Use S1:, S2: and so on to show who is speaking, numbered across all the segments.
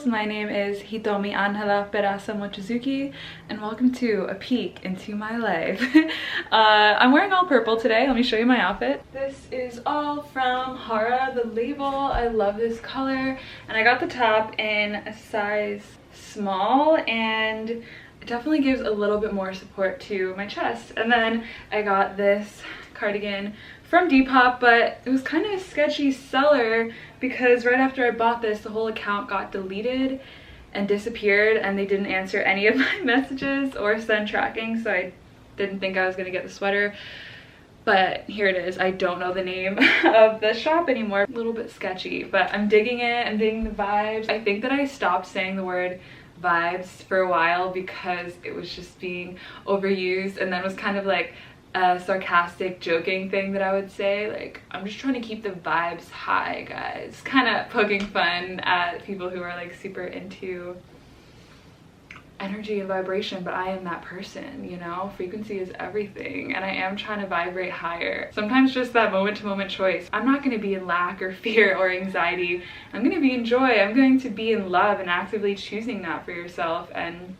S1: angels. My name is Hitomi Angela Peraza Mochizuki, and welcome to a peek into my life. I'm wearing all purple today. Let me show you my outfit. This is all from Hara, the label. I love this color, and I got the top in a size small, and it definitely gives a little bit more support to my chest. And then I got this cardigan from Depop, but it was kind of a sketchy seller because right after I bought this, the whole account got deleted and disappeared, and they didn't answer any of my messages or send tracking, so I didn't think I was gonna get the sweater. But here it is. I don't know the name of the shop anymore. A little bit sketchy, but I'm digging it. I'm digging the vibes. I think that I stopped saying the word vibes for a while because it was just being overused, and then was kind of like a sarcastic joking thing that I would say, like, I'm just trying to keep the vibes high, guys. Kind of poking fun at people who are like super into energy and vibration, but I am that person, you know? Frequency is everything, and I am trying to vibrate higher. Sometimes just that moment-to-moment choice. I'm not going to be in lack or fear or anxiety. I'm going to be in joy. I'm going to be in love, and actively choosing that for yourself. And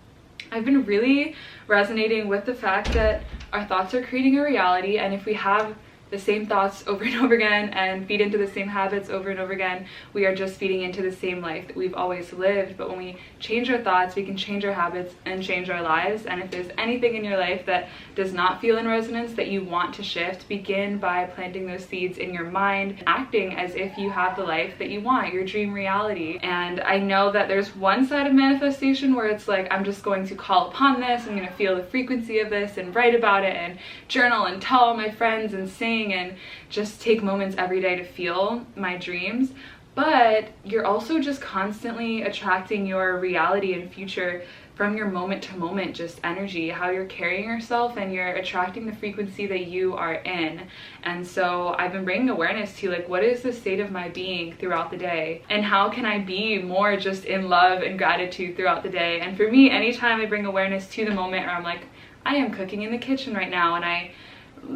S1: I've been really resonating with the fact that our thoughts are creating a reality, and if we have the same thoughts over and over again and feed into the same habits over and over again, we are just feeding into the same life that we've always lived. But when we change our thoughts, we can change our habits and change our lives. And if there's anything in your life that does not feel in resonance that you want to shift, begin by planting those seeds in your mind, acting as if you have the life that you want, your dream reality. And I know that there's one side of manifestation where it's like, I'm just going to call upon this, I'm going to feel the frequency of this and write about it and journal and tell all my friends and sing and just take moments every day to feel my dreams. But you're also just constantly attracting your reality and future from your moment to moment just energy, how you're carrying yourself, and you're attracting the frequency that you are in. And so I've been bringing awareness to, like, what is the state of my being throughout the day, and how can I be more just in love and gratitude throughout the day. And for me, anytime I bring awareness to the moment where I'm like, I am cooking in the kitchen right now, and I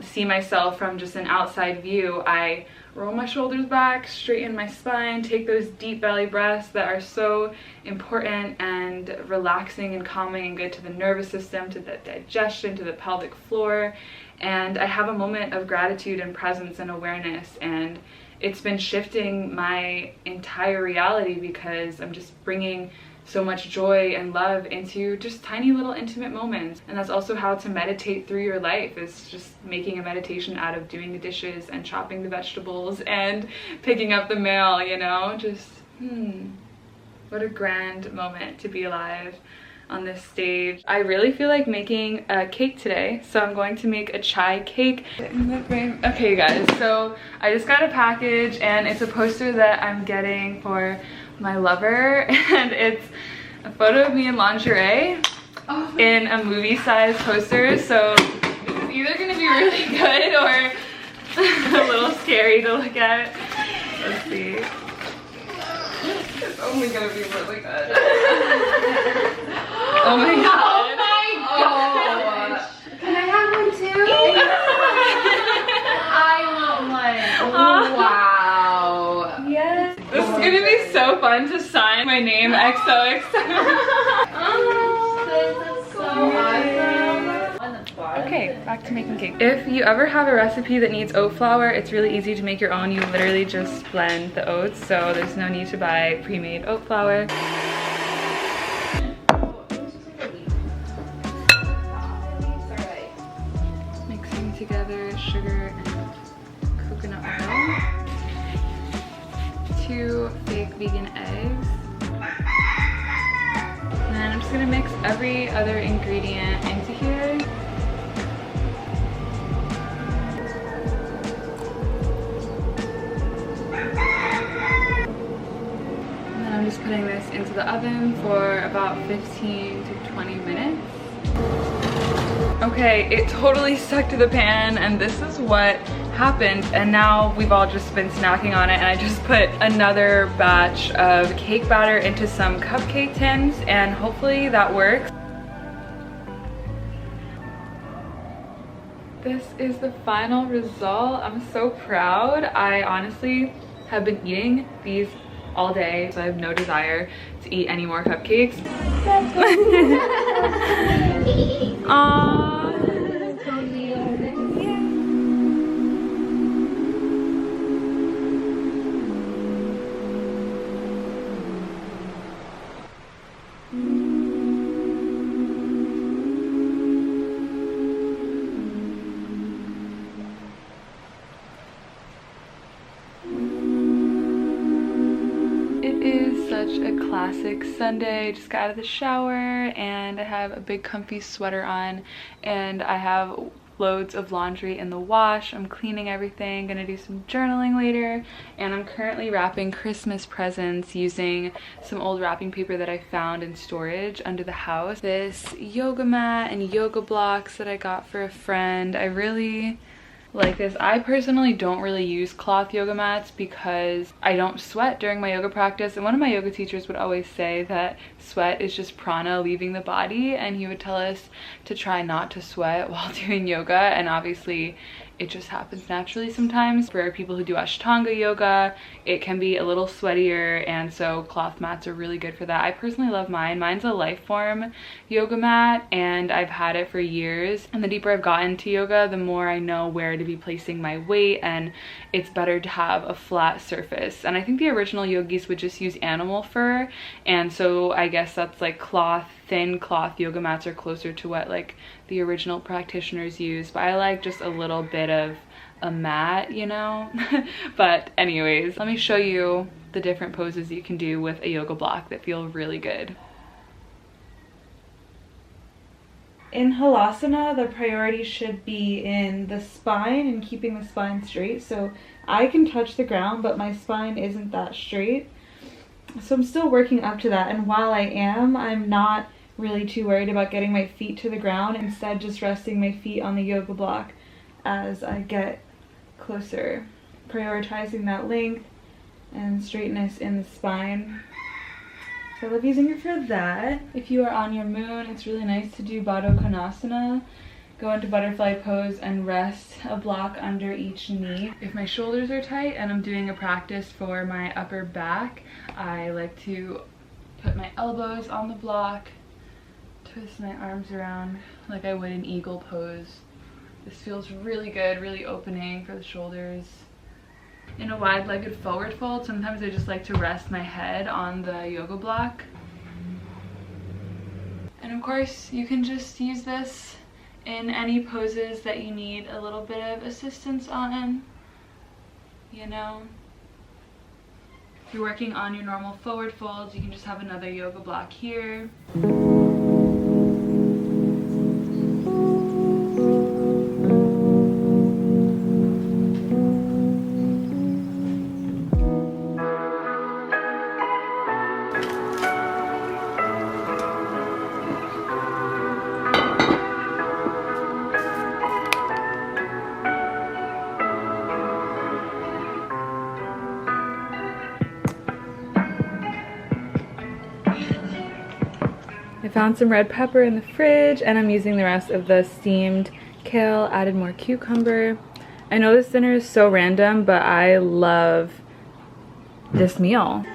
S1: see myself from just an outside view, I roll my shoulders back, straighten my spine, take those deep belly breaths that are so important and relaxing and calming and good to the nervous system, to the digestion, to the pelvic floor. And I have a moment of gratitude and presence and awareness, and it's been shifting my entire reality because I'm just bringing so much joy and love into just tiny little intimate moments. And that's also how to meditate through your life, is just making a meditation out of doing the dishes and chopping the vegetables and picking up the mail, you know? Just, what a grand moment to be alive on this stage. I really feel like making a cake today, so I'm going to make a chai cake. Okay guys, so I just got a package, and it's a poster that I'm getting for my lover, and it's a photo of me in lingerie in a movie-sized poster. So it's either gonna be really good or a little scary to look at. Let's see. It's only gonna be really good. Oh my god.
S2: Oh my gosh. Can I have one too? I want one. Oh, wow.
S1: Yes. This is gonna be so fun to sign my name XOXO.
S2: Oh, that's so awesome.
S1: Okay, back to making cake. If you ever have a recipe that needs oat flour, it's really easy to make your own. You literally just blend the oats, so there's no need to buy pre-made oat flour. Mixing together sugar and coconut oil. 2 fake vegan eggs. And then I'm just gonna mix every other ingredient into here. And then I'm just putting this into the oven for about 15 to 20 minutes. Okay, it totally stuck to the pan, and this is what happened. And now we've all just been snacking on it, and I just put another batch of cake batter into some cupcake tins, and hopefully that works. This is the final result. I'm so proud. I honestly have been eating these all day, so I have no desire to eat any more cupcakes. Aww. It is such a classic Sunday. Just got out of the shower and I have a big comfy sweater on and I have loads of laundry in the wash. I'm cleaning everything, gonna do some journaling later, and I'm currently wrapping Christmas presents using some old wrapping paper that I found in storage under the house. This yoga mat and yoga blocks that I got for a friend. I really like this. I personally don't really use cloth yoga mats because I don't sweat during my yoga practice, and one of my yoga teachers would always say that sweat is just prana leaving the body, and he would tell us to try not to sweat while doing yoga, and obviously it just happens naturally sometimes. For people who do Ashtanga yoga, it can be a little sweatier, and so cloth mats are really good for that. I personally love mine. Mine's a Lifeform yoga mat, and I've had it for years. And the deeper I've gotten into yoga, the more I know where to be placing my weight, and it's better to have a flat surface. And I think the original yogis would just use animal fur, and so I guess that's like thin cloth yoga mats are closer to what like the original practitioners use, but I like just a little bit of a mat, you know. But anyways, let me show you the different poses you can do with a yoga block that feel really good. In Halasana, the priority should be in the spine and keeping the spine straight. So I can touch the ground, but my spine isn't that straight. So I'm still working up to that, and while I am, I'm not really too worried about getting my feet to the ground, instead just resting my feet on the yoga block as I get closer, prioritizing that length and straightness in the spine. So I love using it for that. If you are on your moon, it's really nice to do Baddha Konasana. Go into butterfly pose and rest a block under each knee. If my shoulders are tight and I'm doing a practice for my upper back, I like to put my elbows on the block, twist my arms around like I would in eagle pose. This feels really good, really opening for the shoulders. In a wide-legged forward fold, sometimes I just like to rest my head on the yoga block. And of course, you can just use this in any poses that you need a little bit of assistance on, you know. If you're working on your normal forward folds, you can just have another yoga block here. I found some red pepper in the fridge, and I'm using the rest of the steamed kale, added more cucumber. I know this dinner is so random, but I love this meal.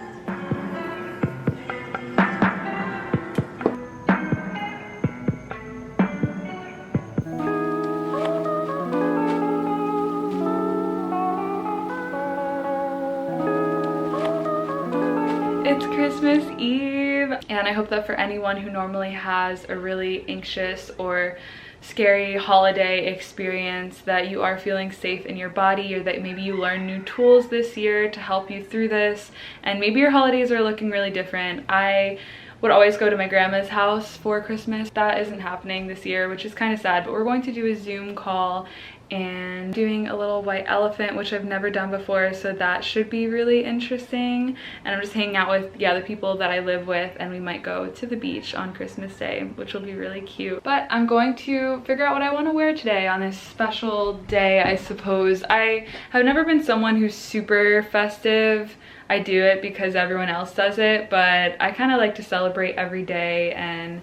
S1: It's Christmas Eve, and I hope that for anyone who normally has a really anxious or scary holiday experience, that you are feeling safe in your body, or that maybe you learned new tools this year to help you through this, and maybe your holidays are looking really different. I would always go to my grandma's house for Christmas. That isn't happening this year, which is kind of sad, but we're going to do a Zoom call and doing a little white elephant, which I've never done before, so that should be really interesting. And I'm just hanging out with the people that I live with, and we might go to the beach on Christmas Day, which will be really cute. But I'm going to figure out what I want to wear today on this special day, I suppose. I have never been someone who's super festive. I do it because everyone else does it, but I kind of like to celebrate every day, and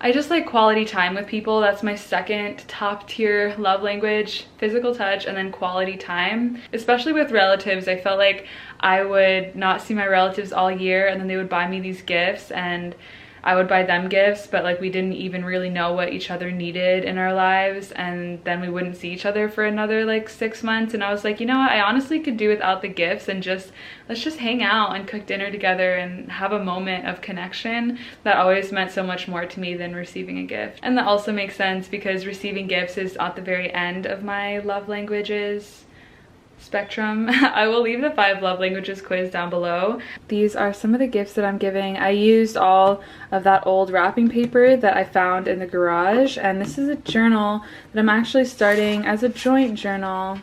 S1: I just like quality time with people. That's my second top tier love language, physical touch, and then quality time. Especially with relatives, I felt like I would not see my relatives all year and then they would buy me these gifts and I would buy them gifts, but like we didn't even really know what each other needed in our lives, and then we wouldn't see each other for another like 6 months. And I was like, you know what, I honestly could do without the gifts and just let's just hang out and cook dinner together and have a moment of connection. That always meant so much more to me than receiving a gift. And that also makes sense because receiving gifts is at the very end of my love languages spectrum. I will leave the 5 love languages quiz down below. These are some of the gifts that I'm giving. I used all of that old wrapping paper that I found in the garage, and this is a journal that I'm actually starting as a joint journal.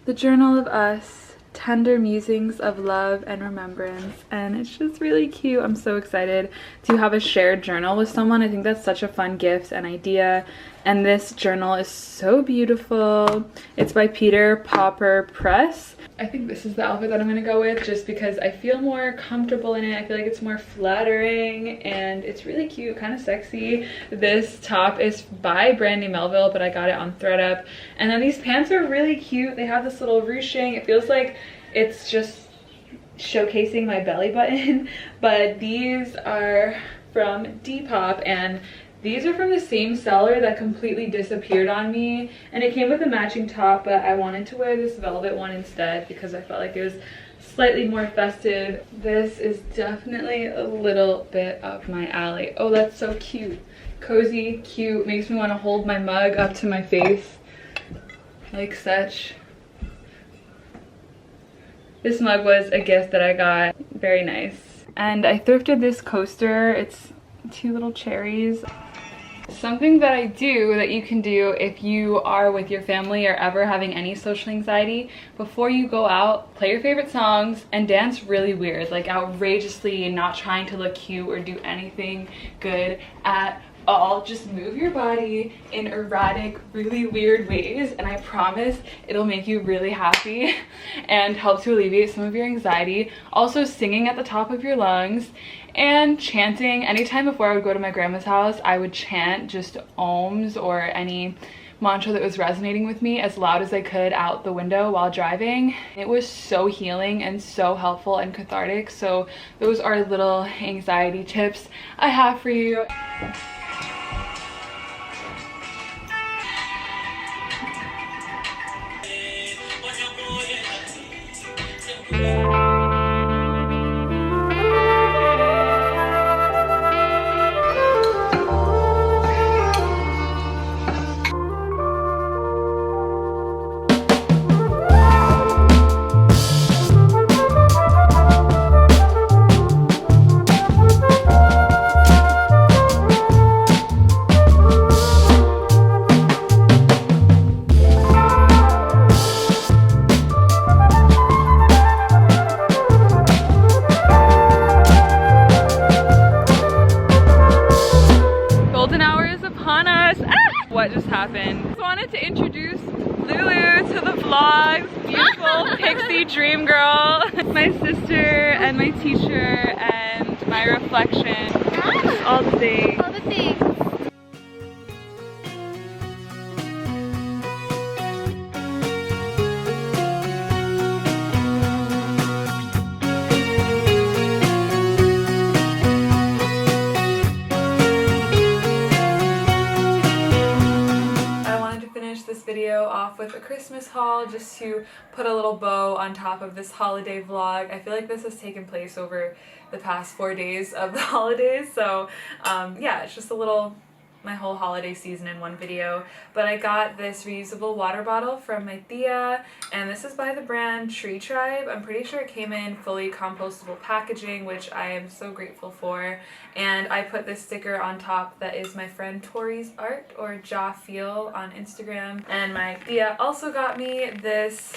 S1: The Journal of Us. Tender musings of love and remembrance, and it's just really cute. I'm so excited to have a shared journal with someone. I think that's such a fun gift and idea, and this journal is so beautiful. It's by Peter Popper Press. I think this is the outfit that I'm gonna go with just because I feel more comfortable in it. I feel like it's more flattering and it's really cute, kind of sexy. This top is by Brandy Melville, but I got it on ThreadUp. And then these pants are really cute. They have this little ruching. It feels like it's just showcasing my belly button, but these are from Depop, and these are from the same seller that completely disappeared on me, and it came with a matching top, but I wanted to wear this velvet one instead because I felt like it was slightly more festive. This is definitely a little bit up my alley. Oh, that's so cute. Cozy, cute, makes me want to hold my mug up to my face like such. This mug was a gift that I got. Very nice. And I thrifted this coaster. It's 2 little cherries. Something that I do that you can do if you are with your family or ever having any social anxiety, before you go out, play your favorite songs and dance really weird, like outrageously, not trying to look cute or do anything good at all. Just move your body in erratic, really weird ways, and I promise it'll make you really happy and help to alleviate some of your anxiety. Also, singing at the top of your lungs and chanting. Anytime before I would go to my grandma's house, I would chant just ohms or any mantra that was resonating with me as loud as I could out the window while driving. It was so healing and so helpful and cathartic. So those are little anxiety tips I have for you. What just happened? I wanted to introduce Lulu to the vlog. Beautiful pixie dream girl. My sister and my teacher and my reflection. All the things.
S2: All the things.
S1: Video off with a Christmas haul just to put a little bow on top of this holiday vlog. I feel like this has taken place over the past 4 days of the holidays, so yeah, it's just a little my whole holiday season in one video. But I got this reusable water bottle from my tia, and this is by the brand Tree Tribe. I'm pretty sure it came in fully compostable packaging, which I am so grateful for. And I put this sticker on top that is my friend Tori's art, or Ja Feel on Instagram. And my tia also got me this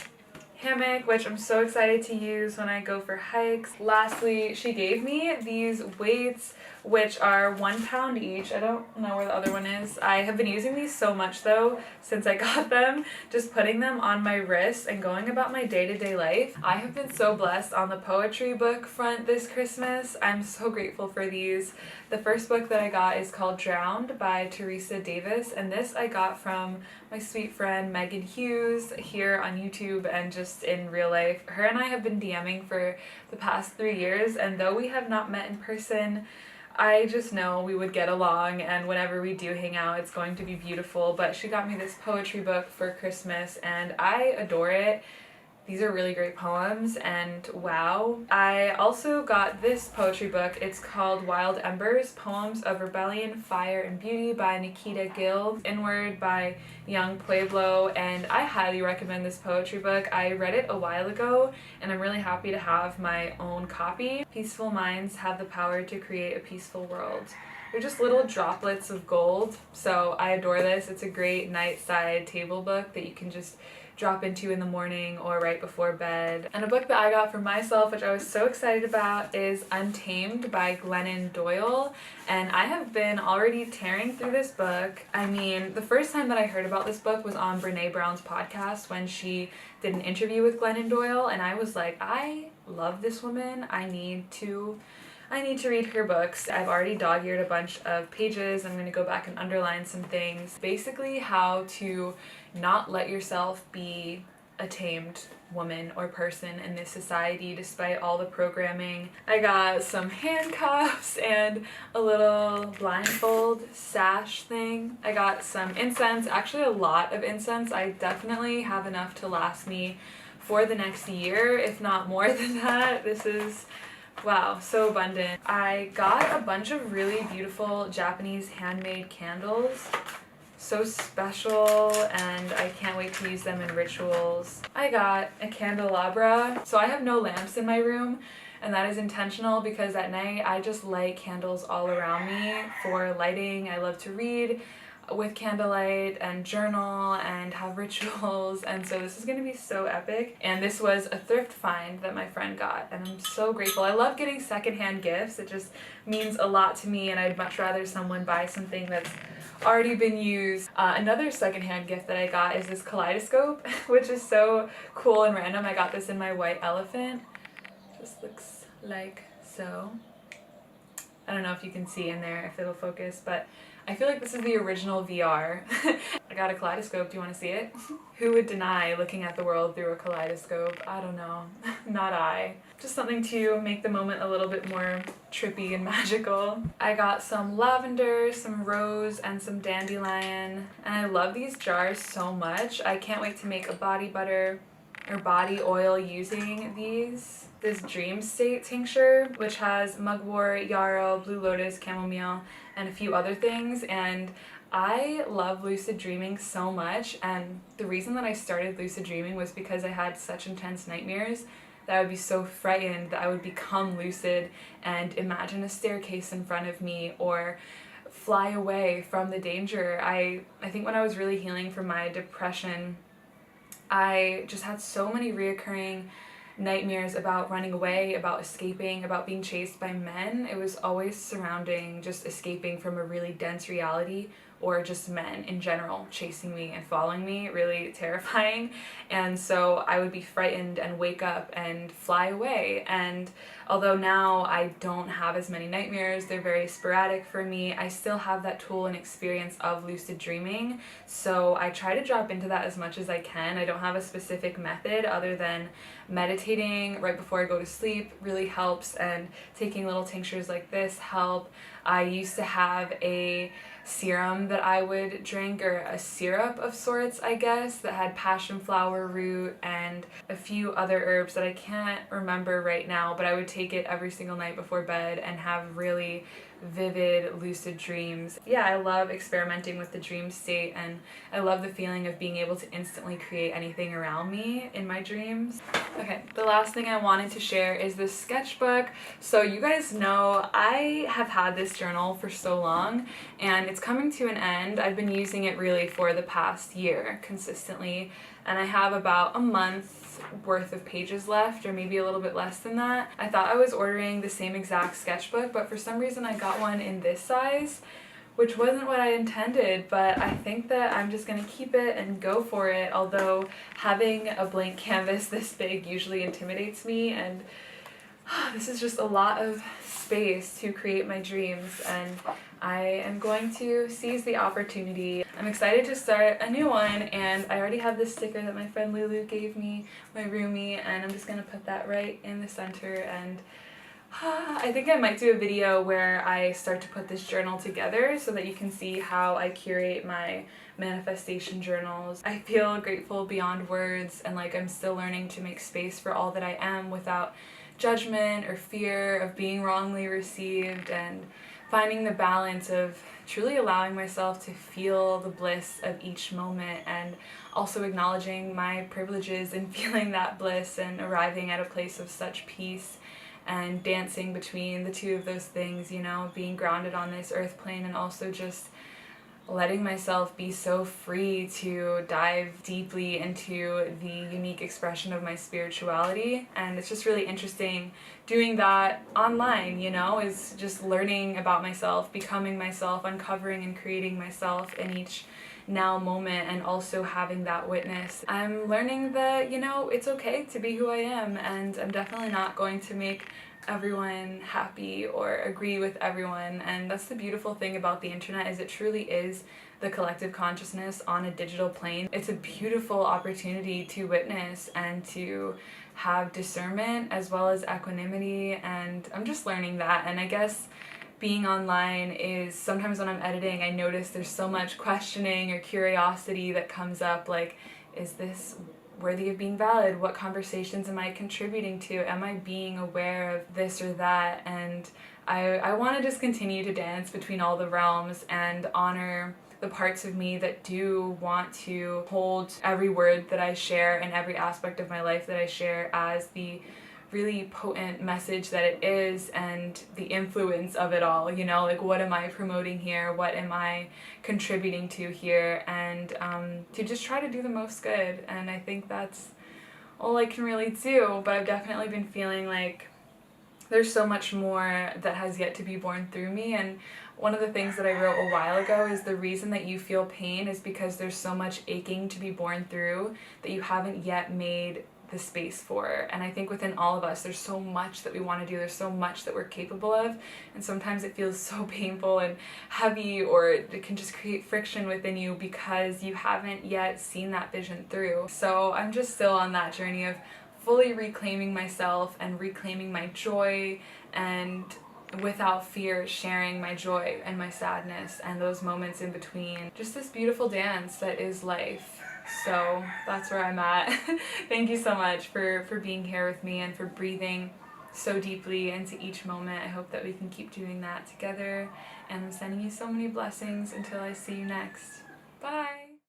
S1: hammock, which I'm so excited to use when I go for hikes. Lastly, she gave me these weights which are £1 each. I don't know where the other one is. I have been using these so much though since I got them, just putting them on my wrist and going about my day-to-day life. I have been so blessed on the poetry book front this Christmas. I'm so grateful for these. The first book that I got is called Drowned by Teresa Davis, and this I got from my sweet friend Megan Hughes here on YouTube and just in real life. Her and I have been DMing for the past 3 years, and though we have not met in person, I just know we would get along, and whenever we do hang out, it's going to be beautiful. But she got me this poetry book for Christmas, and I adore it. These are really great poems, and wow. I also got this poetry book. It's called Wild Embers, Poems of Rebellion, Fire, and Beauty by Nikita Gill, Inward by Young Pueblo, and I highly recommend this poetry book. I read it a while ago, and I'm really happy to have my own copy. Peaceful minds have the power to create a peaceful world. They're just little droplets of gold, so I adore this. It's a great nightside table book that you can just drop into in the morning or right before bed. And a book that I got for myself, which I was so excited about, is Untamed by Glennon Doyle, and I have been already tearing through this book. I mean, the first time that I heard about this book was on Brene Brown's podcast when she did an interview with Glennon Doyle, and I was like, I love this woman. I need to read her books. I've already dog-eared a bunch of pages. I'm going to go back and underline some things. Basically how to not let yourself be a tamed woman or person in this society despite all the programming. I got some handcuffs and a little blindfold sash thing. I got some incense, actually a lot of incense. I definitely have enough to last me for the next year, if not more than that. This is wow, so abundant. I got a bunch of really beautiful Japanese handmade candles. So special, and I can't wait to use them in rituals. I got a candelabra. So I have no lamps in my room, and that is intentional because at night I just light candles all around me for lighting. I love to read with candlelight and journal and have rituals, and so this is going to be so epic. And this was a thrift find that my friend got, and I'm so grateful. I love getting secondhand gifts. It just means a lot to me, and I'd much rather someone buy something that's already been used. Another secondhand gift that I got is this kaleidoscope, which is so cool and random. I got this in my white elephant. Just looks like so. I don't know if you can see in there, if it'll focus, but I feel like this is the original VR. I got a kaleidoscope. Do you want to see it? Who would deny looking at the world through a kaleidoscope? I don't know. Not I. Just something to make the moment a little bit more trippy and magical. I got some lavender, some rose, and some dandelion. And I love these jars so much. I can't wait to make a body butter or body oil using these. This dream state tincture, which has mugwort, yarrow, blue lotus, chamomile, and a few other things. And I love lucid dreaming so much, and the reason that I started lucid dreaming was because I had such intense nightmares that I would be so frightened that I would become lucid and imagine a staircase in front of me or fly away from the danger. I think when I was really healing from my depression, I just had so many reoccurring nightmares about running away, about escaping, about being chased by men. It was always surrounding just escaping from a really dense reality, or just men in general chasing me and following me, really terrifying. And so I would be frightened and wake up and fly away. And although now I don't have as many nightmares, they're very sporadic for me, I still have that tool and experience of lucid dreaming. So I try to drop into that as much as I can. I don't have a specific method other than meditating right before I go to sleep really helps, and taking little tinctures like this help. I used to have a serum that I would drink, or a syrup of sorts, I guess, that had passion flower root and a few other herbs that I can't remember right now, but I would take it every single night before bed and have really vivid lucid dreams. Yeah, I love experimenting with the dream state, and I love the feeling of being able to instantly create anything around me in my dreams. Okay, the last thing I wanted to share is this sketchbook. So you guys know I have had this journal for so long, and it's coming to an end. I've been using it really for the past year consistently, and I have about a month worth of pages left, or maybe a little bit less than that. I thought I was ordering the same exact sketchbook, but for some reason I got one in this size, which wasn't what I intended, but I think that I'm just gonna keep it and go for it, although having a blank canvas this big usually intimidates me, and this is just a lot of space to create my dreams, and I am going to seize the opportunity. I'm excited to start a new one, and I already have this sticker that my friend Lulu gave me, my roomie, and I'm just gonna put that right in the center. And I think I might do a video where I start to put this journal together so that you can see how I curate my manifestation journals. I feel grateful beyond words, and like I'm still learning to make space for all that I am without judgment or fear of being wrongly received, and finding the balance of truly allowing myself to feel the bliss of each moment, and also acknowledging my privileges and feeling that bliss and arriving at a place of such peace, and dancing between the two of those things, you know, being grounded on this earth plane and also just letting myself be so free to dive deeply into the unique expression of my spirituality. And it's just really interesting doing that online, you know, is just learning about myself, becoming myself, uncovering and creating myself in each now moment, and also having that witness. I'm learning that, you know, it's okay to be who I am, and I'm definitely not going to make everyone happy or agree with everyone. And that's the beautiful thing about the internet, is it truly is the collective consciousness on a digital plane. It's a beautiful opportunity to witness and to have discernment as well as equanimity, and I'm just learning that. And I guess being online is sometimes when I'm editing, I notice there's so much questioning or curiosity that comes up, like, is this worthy of being valid? What conversations am I contributing to? Am I being aware of this or that? And I want to just continue to dance between all the realms and honor the parts of me that do want to hold every word that I share and every aspect of my life that I share as the really potent message that it is, and the influence of it all, you know, like what am I promoting here, what am I contributing to here, and to just try to do the most good. And I think that's all I can really do, but I've definitely been feeling like there's so much more that has yet to be born through me. And one of the things that I wrote a while ago is the reason that you feel pain is because there's so much aching to be born through that you haven't yet made the space for. And I think within all of us there's so much that we want to do, there's so much that we're capable of, and sometimes it feels so painful and heavy, or it can just create friction within you because you haven't yet seen that vision through. So I'm just still on that journey of fully reclaiming myself and reclaiming my joy, and without fear sharing my joy and my sadness and those moments in between. Just this beautiful dance that is life. So that's where I'm at. Thank you so much for being here with me and for breathing so deeply into each moment. I hope that we can keep doing that together, and I'm sending you so many blessings until I see you next. Bye!